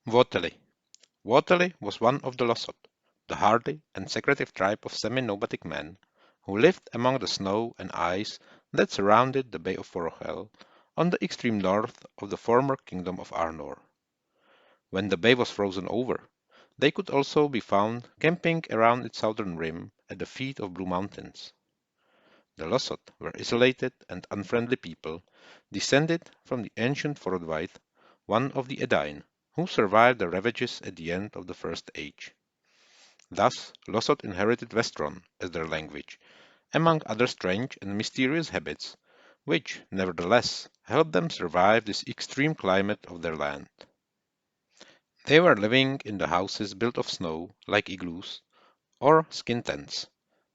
VOTELI. VOTELI was one of the Lossoth, the hardy and secretive tribe of semi-nomadic men who lived among the snow and ice that surrounded the Bay of Forochel on the extreme north of the former kingdom of Arnor. When the bay was frozen over, they could also be found camping around its southern rim at the feet of Blue Mountains. The Lossoth were isolated and unfriendly people, descended from the ancient Forodwaith, one of the Edain, who survived the ravages at the end of the First Age. Thus, Lossoth inherited Westron as their language, among other strange and mysterious habits, which, nevertheless, helped them survive this extreme climate of their land. They were living in the houses built of snow, like igloos, or skin tents,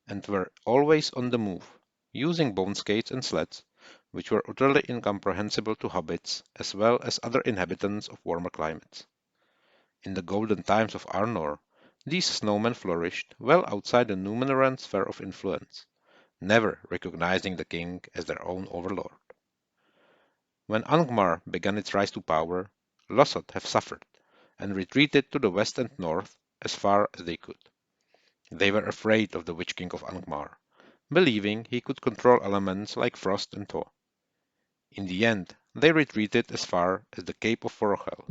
and were always on the move, using bone skates and sleds, which were utterly incomprehensible to hobbits as well as other inhabitants of warmer climates. In the golden times of Arnor, these snowmen flourished well outside the Númenórean sphere of influence, never recognizing the king as their own overlord. When Angmar began its rise to power, Lossoth have suffered and retreated to the west and north as far as they could. They were afraid of the Witch King of Angmar, believing he could control elements like frost and thaw. In the end, they retreated as far as the Cape of Forochel,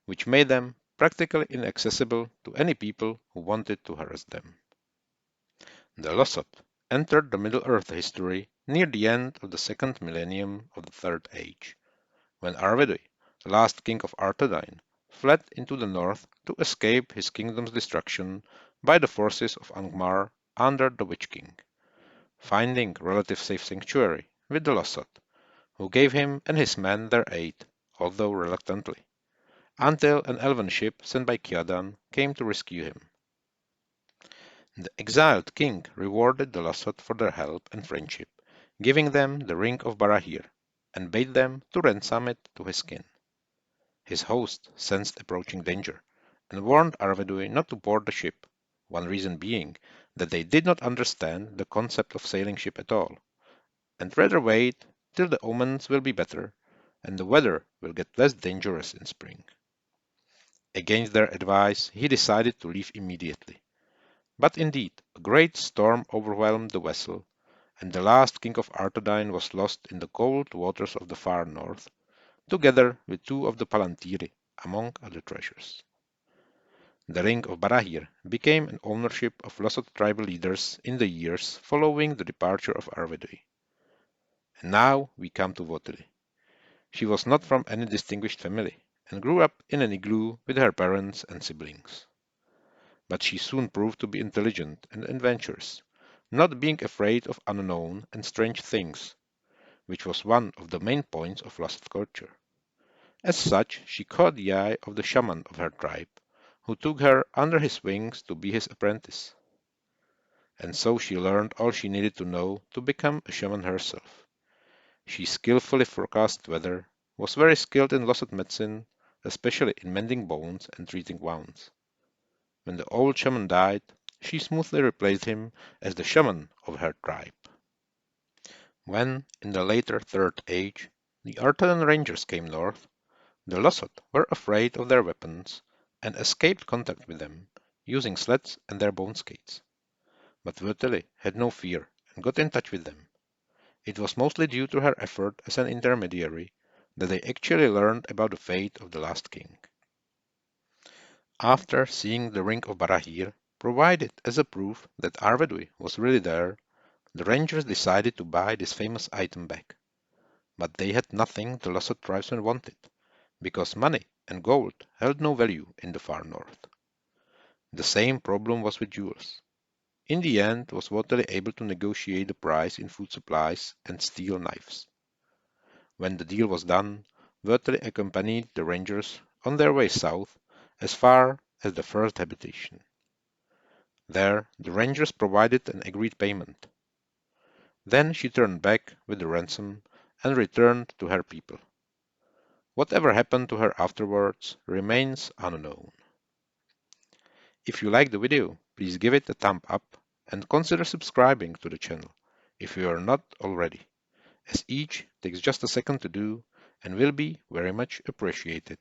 which made them practically inaccessible to any people who wanted to harass them. The Lossoth entered the Middle-earth history near the end of the second millennium of the Third Age, when Arvedui, the last king of Arthedain, fled into the north to escape his kingdom's destruction by the forces of Angmar under the Witch King, finding relative safe sanctuary with the Lossoth, who gave him and his men their aid, although reluctantly, until an elven ship sent by Kiadan came to rescue him. The exiled king rewarded the Lossoth for their help and friendship, giving them the ring of Barahir, and bade them to ransom it to his kin. His host sensed approaching danger, and warned Arvedui not to board the ship, one reason being that they did not understand the concept of sailing ship at all, and rather wait till the omens will be better, and the weather will get less dangerous in spring. Against their advice, he decided to leave immediately. But indeed, a great storm overwhelmed the vessel, and the last king of Arthedain was lost in the cold waters of the far north, together with two of the Palantiri, among other treasures. The Ring of Barahir became an ownership of Lossoth tribal leaders in the years following the departure of Arvedui. And now we come to VOTELI. She was not from any distinguished family, and grew up in an igloo with her parents and siblings. But she soon proved to be intelligent and adventurous, not being afraid of unknown and strange things, which was one of the main points of Lossoth culture. As such, she caught the eye of the shaman of her tribe, who took her under his wings to be his apprentice. And so she learned all she needed to know to become a shaman herself. She skillfully forecast weather, was very skilled in Lossoth medicine, especially in mending bones and treating wounds. When the old shaman died, she smoothly replaced him as the shaman of her tribe. When, in the later Third Age, the Arthadan Rangers came north, the Lossoth were afraid of their weapons and escaped contact with them, using sleds and their bone skates. But VOTELI had no fear and got in touch with them. It was mostly due to her effort as an intermediary that they actually learned about the fate of the last king. After seeing the Ring of Barahir provided as a proof that Arvedui was really there, the rangers decided to buy this famous item back. But they had nothing the Lossoth tribesmen wanted, because money and gold held no value in the far north. The same problem was with jewels. In the end, was VOTELI able to negotiate the price in food supplies and steel knives. When the deal was done, VOTELI accompanied the rangers on their way south as far as the first habitation. There, the rangers provided an agreed payment. Then she turned back with the ransom and returned to her people. Whatever happened to her afterwards remains unknown. If you liked the video, please give it a thumb up and consider subscribing to the channel if you are not already, as each takes just a second to do and will be very much appreciated.